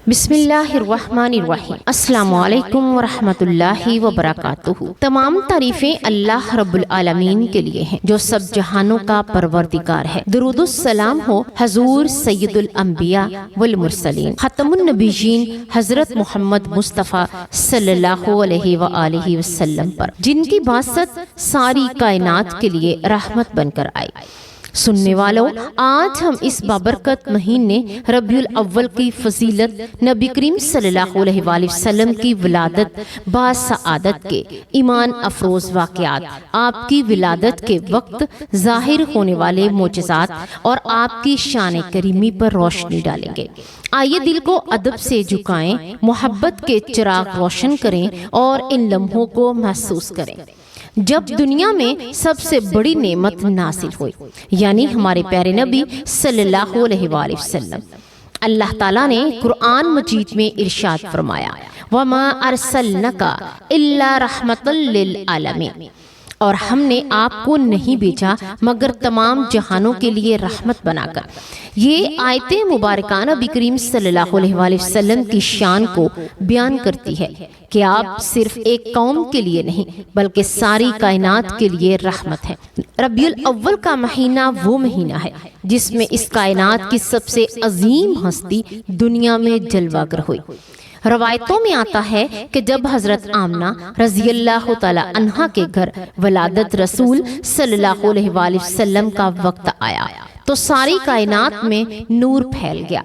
بسم اللہ الرحمن الرحیم۔ السلام علیکم ورحمۃ اللہ وبرکاتہ۔ تمام تعریفیں اللہ رب العالمین کے لیے ہیں جو سب جہانوں کا پروردگار ہے۔ درود السلام ہو حضور سید الانبیاء والمرسلین ختم النبیین حضرت محمد مصطفیٰ صلی اللہ علیہ وآلہ وسلم پر، جن کی باسط ساری کائنات کے لیے رحمت بن کر آئی۔ سننے والوں، آج ہم اس بابرکت مہینے ربیع الاول کی فضیلت، نبی کریم صلی اللہ علیہ وآلہ وسلم کی ولادت، باسعادت کے ایمان افروز واقعات، آپ کی ولادت کے وقت ظاہر ہونے والے معجزات اور آپ کی شان کریمی پر روشنی ڈالیں گے۔ آئیے دل کو ادب سے جھکائیں، محبت کے چراغ روشن کریں اور ان لمحوں کو محسوس کریں جب دنیا میں سب سے بڑی نعمت نازل ہوئی، یعنی ہمارے پیارے نبی صلی اللہ علیہ وآلہ وسلم۔ اللہ تعالیٰ نے قرآن مجید میں ارشاد فرمایا، وَمَا أَرْسَلْنَكَ إِلَّا رَحْمَةً لِّلْعَالَمِينَ، اور ہم نے آپ کو نہیں بھیجا مگر تمام جہانوں کے لیے رحمت بنا کر۔ یہ آیت مبارکہ نبی کریم صلی اللہ علیہ وآلہ وسلم کی شان کو بیان کرتی ہے کہ آپ صرف ایک قوم کے لیے نہیں بلکہ ساری کائنات کے لیے رحمت ہے۔ ربیع الاول کا مہینہ وہ مہینہ ہے جس میں اس کائنات کی سب سے عظیم ہستی دنیا میں جلوہ گر ہوئی۔ روایتوں میں آتا ہے کہ جب حضرت آمنہ رضی اللہ تعالی عنہا کے گھر ولادت رسول صلی اللہ علیہ وآلہ وسلم کا وقت آیا تو ساری کائنات میں نور پھیل گیا۔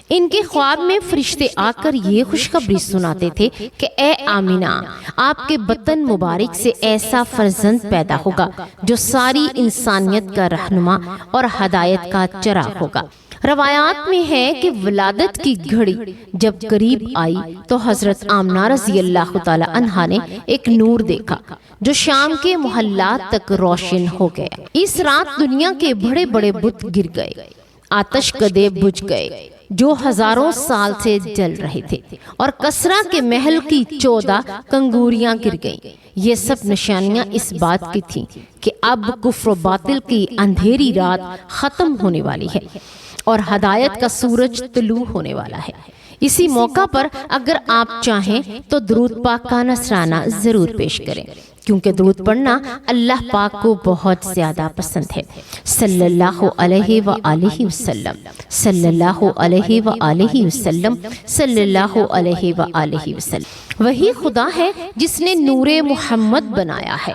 ان کے خواب میں فرشتے آ کر یہ خوشخبری سناتے تھے کہ اے آمنہ، آپ کے بطن مبارک سے ایسا فرزند پیدا ہوگا جو ساری انسانیت کا رہنما اور ہدایت کا چراغ ہوگا۔ روایات میں ہے کہ ولادت کی گھڑی جب قریب آئی تو حضرت آمنہ رضی اللہ تعالی عنہا نے ایک نور دیکھا جو شام کے محلات تک روشن ہو گیا۔ اس رات دنیا کے بڑے بڑے بت گر گئے، آتش کدے بجھ گئے جو ہزاروں سال سے جل رہے تھے، اور کسریٰ کے محل کی 14 کنگوریاں گر گئیں۔ یہ سب نشانیاں اس بات کی تھیں کہ اب کفر و باطل کی اندھیری رات ختم ہونے والی ہے اور ہدایت کا سورج طلوع ہونے والا ہے۔ اسی موقع پر اگر آپ چاہیں تو درود پاک کا نذرانہ ضرور پیش کریں، کیونکہ درود پڑھنا اللہ پاک کو بہت زیادہ پسند ہے۔ صلی اللہ علیہ وآلہ وسلم، صلی اللہ علیہ وآلہ وسلم، صلی اللہ علیہ وآلہ وسلم۔ وہی خدا ہے جس نے نور محمد بنایا ہے،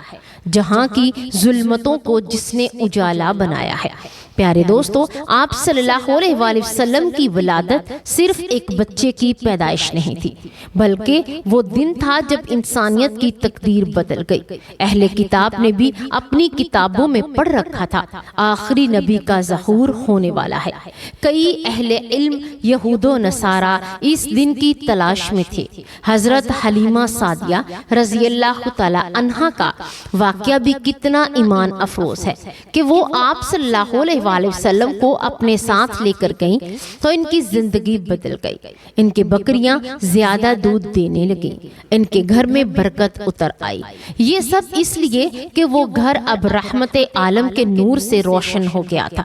جہاں کی ظلمتوں کو جس نے اجالا بنایا ہے۔ پیارے دوستو، آپ صلی اللہ علیہ وآلہ وسلم کی ولادت صرف ایک بچے کی پیدائش نہیں تھی، بلکہ وہ دن تھا جب انسانیت کی تقدیر بدل گئی۔ اہل کتاب نے بھی اپنی کتابوں میں پڑھ رکھا تھا آخری نبی کا ظہور ہونے والا ہے۔ کئی اہل علم یہود و نصارہ اس دن کی تلاش میں تھے۔ حضرت حلیمہ سعدیہ رضی اللہ تعالی عنہا کا واقعہ بھی کتنا ایمان افروز ہے کہ وہ آپ صلی اللہ علیہ وآلہ وسلم کو اپنے ساتھ لے کر گئیں تو ان کی زندگی بدل گئی۔ ان کے بکریاں زیادہ دودھ دینے لگیں، ان کے گھر میں برکت اتر آئی۔ یہ سب اس لیے کہ وہ گھر اب رحمت عالم کے نور سے روشن ہو گیا تھا۔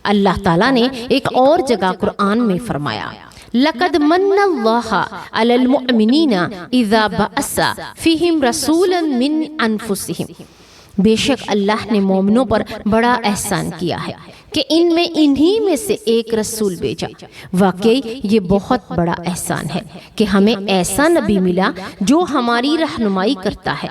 اللہ تعالیٰ نے ایک اور جگہ قرآن میں فرمایا، لَقَدْ مَنَّ اللَّهُ عَلَى الْمُؤْمِنِينَ إِذَا بَعَثَ فِيهِمْ رَسُولًا مِّنْ أَنفُسِهِمْ، بے شک اللہ نے مومنوں پر بڑا احسان کیا ہے کہ ان میں انہی میں سے ایک رسول بھیجا۔ واقعی یہ بہت بڑا احسان ہے کہ ہمیں ایسا نبی ملا جو ہماری رہنمائی کرتا ہے،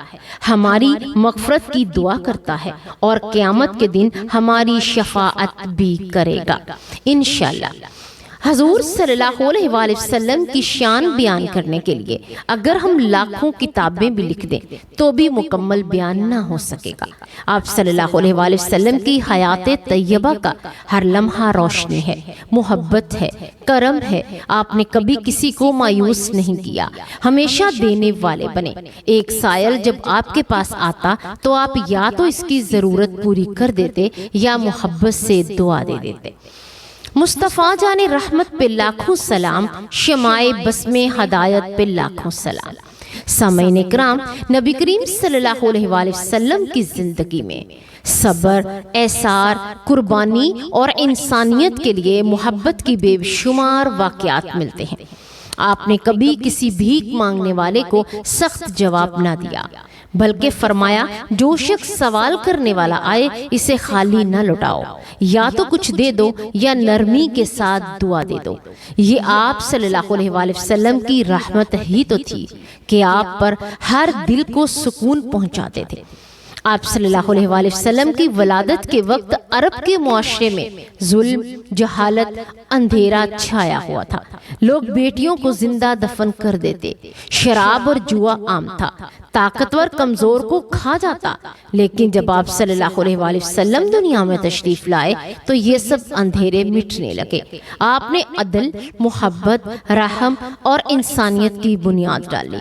ہماری مغفرت کی دعا کرتا ہے اور قیامت کے دن ہماری شفاعت بھی کرے گا انشاءاللہ۔ حضور صلی اللہ علیہ وآلہ وسلم کی شان بیان کرنے کے لیے اگر ہم لاکھوں کتابیں بھی لکھ دیں تو بھی مکمل بیان نہ ہو سکے گا۔ آپ صلی اللہ علیہ وآلہ وسلم کی حیات طیبہ کا ہر لمحہ روشنی ہے، محبت ہے، کرم ہے۔ آپ نے کبھی کسی کو مایوس نہیں کیا، ہمیشہ دینے والے بنے۔ ایک سائل جب آپ کے پاس آتا تو آپ یا تو اس کی ضرورت پوری کر دیتے یا محبت سے دعا دے دیتے۔ مصطفیٰ جان رحمت پہ لاکھوں سلام، شمع بسم ہدایت پہ لاکھوں سلام۔ سامعین کرام، نبی کریم صلی اللہ علیہ وآلہ وسلم کی زندگی میں صبر، ایثار، قربانی اور انسانیت کے لیے محبت کی بے شمار واقعات ملتے ہیں۔ آپ نے کبھی کسی بھیک مانگنے والے کو سخت جواب نہ دیا، بلکہ فرمایا جو شخص سوال کرنے والا آئے اسے خالی نہ لوٹاؤ، یا تو کچھ دے دو یا نرمی کے ساتھ دعا دے دو۔ یہ آپ صلی اللہ علیہ وآلہ وسلم کی رحمت ہی تو تھی کہ آپ پر ہر دل کو سکون پہنچاتے تھے۔ آپ صلی اللہ علیہ وآلہ وسلم کی ولادت کے وقت عرب کے معاشرے میں ظلم، جہالت، اندھیرا چھایا ہوا تھا۔ لوگ بیٹیوں کو زندہ دفن کر دیتے، شراب اور جوا عام تھا، طاقتور کمزور کو کھا جاتا۔ لیکن جب آپ صلی اللہ علیہ وآلہ وسلم دنیا میں تشریف لائے تو یہ سب اندھیرے مٹنے لگے۔ آپ نے عدل، محبت، رحم اور انسانیت کی بنیاد ڈالی۔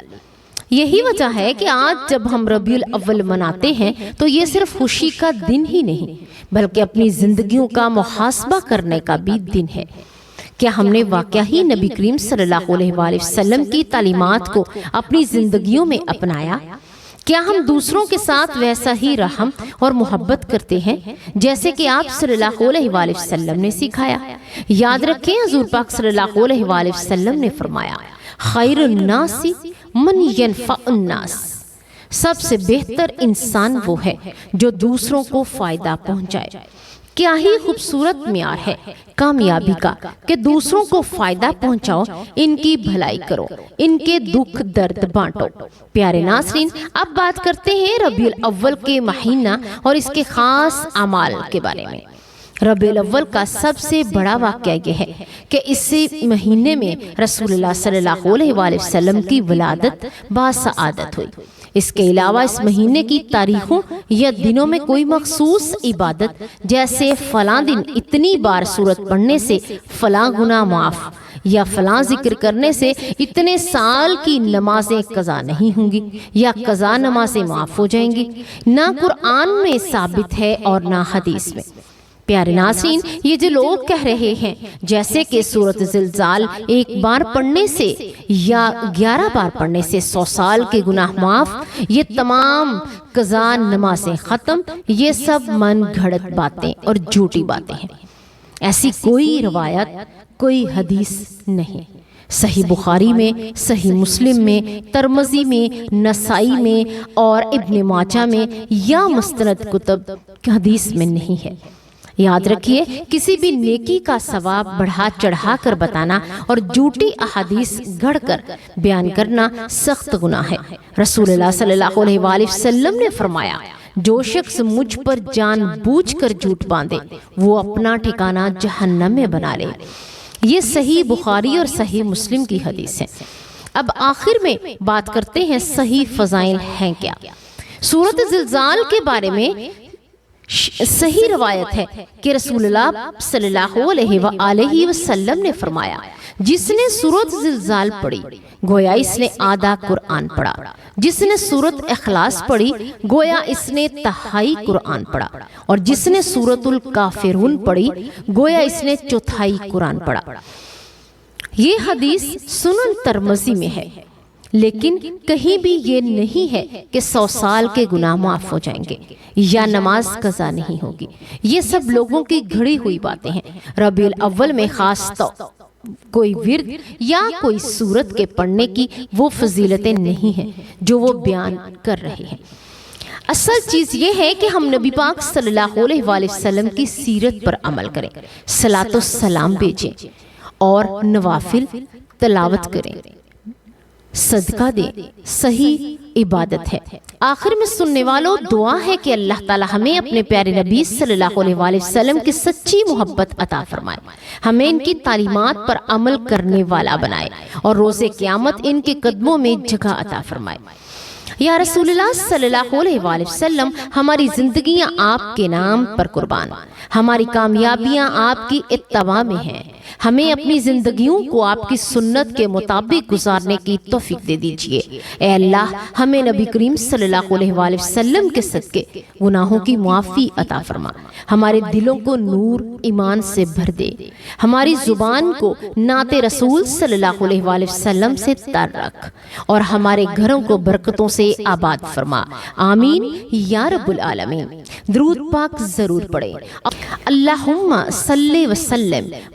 یہی وجہ ہے کہ آج جب ہم ربیع الاول مناتے ہیں تو یہ صرف خوشی کا دن ہی نہیں بلکہ اپنی زندگیوں کا محاسبہ کرنے کا بھی دن ہے۔ کیا ہم نے واقعہ ہی نبی کریم صلی اللہ علیہ وآلہ وسلم کی تعلیمات کو اپنی زندگیوں میں اپنایا؟ کیا ہم دوسروں کے ساتھ ویسا ہی رحم اور محبت کرتے ہیں جیسے کہ آپ صلی اللہ علیہ وآلہ وسلم نے سکھایا؟ یاد رکھیں حضور پاک صلی اللہ علیہ وآلہ وسلم نے فرمایا، خیر الناس من ینفع الناس، سب سے بہتر انسان وہ ہے جو دوسروں کو فائدہ پہنچائے۔ کیا ہی خوبصورت معیار ہے کامیابی کا کہ دوسروں کو فائدہ پہنچاؤ، ان کی بھلائی کرو، ان کے دکھ درد بانٹو۔ پیارے ناظرین، اب بات کرتے ہیں ربیع الاول کے مہینہ اور اس کے خاص اعمال کے بارے میں۔ ربیع الاول کا سب سے بڑا واقعہ یہ ہے کہ اس مہینے میں رسول اللہ صلی اللہ علیہ وآلہ وسلم کی ولادت باسعادت ہوئی۔ اس کے علاوہ اس مہینے کی تاریخوں یا دنوں میں کوئی مخصوص عبادت جیسے فلاں دن اتنی بار سورت پڑھنے سے فلاں گناہ معاف، یا فلاں ذکر کرنے سے اتنے سال کی نمازیں قضا نہیں ہوں گی، یا قضا نمازیں معاف ہو جائیں گی، نہ قرآن میں ثابت ہے اور نہ حدیث میں۔ پیارے ناظرین، یہ جو لوگ کہہ رہے ہیں جیسے کہ سورۃ زلزال ایک بار پڑھنے سے یا 11 بار پڑھنے سے 100 سال کے گناہ معاف، یہ تمام قضا نمازیں ختم، یہ سب من گھڑت باتیں اور جھوٹی باتیں ہیں۔ ایسی کوئی روایت، کوئی حدیث نہیں۔ صحیح بخاری میں، صحیح مسلم میں، ترمذی میں، نسائی میں اور ابن ماجہ میں یا مستند کتب حدیث میں نہیں ہے۔ یاد رکھیے، کسی بھی نیکی کا ثواب بڑھا چڑھا کر بتانا اور جھوٹی احادیث گھڑ کر بیان کرنا سخت گناہ ہے۔ رسول اللہ صلی اللہ علیہ وآلہ وسلم نے فرمایا، جو شخص مجھ پر جان بوجھ کر جھوٹ باندھے وہ اپنا ٹھکانہ جہنم میں بنا لے۔ یہ صحیح بخاری اور صحیح مسلم کی حدیث ہے۔ اب آخر میں بات کرتے ہیں صحیح فضائل ہیں کیا۔ سورۃ زلزال کے بارے میں صحیح روایت ہے کہ رسول اللہ صلی اللہ علیہ وآلہ وسلم نے فرمایا، جس نے سورۃ زلزال پڑھی گویا اس نے آدھا قرآن پڑھا، جس نے سورۃ اخلاص پڑھی گویا اس نے تہائی قرآن پڑھا، اور جس نے سورۃ الکافرون پڑھی گویا اس نے چوتھائی قرآن پڑھا۔ یہ حدیث سنن ترمذی میں ہے، لیکن کہیں بھی یہ نہیں ہے کہ 100 سال کے گناہ معاف ہو جائیں گے یا نماز قضا نہیں ہوگی۔ یہ سب لوگوں کی گھڑی ہوئی باتیں ہیں۔ ربیع الاول میں خاص کوئی ورد یا کوئی سورت کے پڑھنے کی وہ فضیلتیں نہیں ہیں جو وہ بیان کر رہے ہیں۔ اصل چیز یہ ہے کہ ہم نبی پاک صلی اللہ علیہ وآلہ وسلم کی سیرت پر عمل کریں، صلاۃ و سلام بھیجیں اور نوافل تلاوت کریں، صدقہ دیں۔ صحیح عبادت ہے۔ آخر میں سننے والوں دعا ہے کہ اللہ تعالی ہمیں اپنے پیارے نبی صلی اللہ علیہ وآلہ وسلم کی سچی محبت عطا فرمائے، ہمیں ان کی تعلیمات پر عمل کرنے والا بنائے اور روز قیامت ان کے قدموں میں جگہ عطا فرمائے۔ یا رسول اللہ صلی اللہ علیہ وآلہ وسلم، ہماری زندگیاں آپ کے نام پر قربان، ہماری کامیابیاں آپ کی اتباع میں ہیں۔ ہمیں اپنی زندگیوں کو آپ کی سنت کے مطابق گزارنے کی توفیق دے دیجئے۔ اے اللہ، ہمیں نبی کریم صلی اللہ علیہ وآلہ وسلم کے صدقے گناہوں کی معافی عطا فرما، ہمارے دلوں کو نور ایمان سے بھر دے، ہماری زبان کو نعت رسول صلی اللہ علیہ وآلہ وسلم سے تر رکھ اور ہمارے گھروں کو برکتوں سے آباد فرما۔ آمین یا رب العالمین۔ درود پاک ضرور پڑھیں۔ اللہم صلی وسلم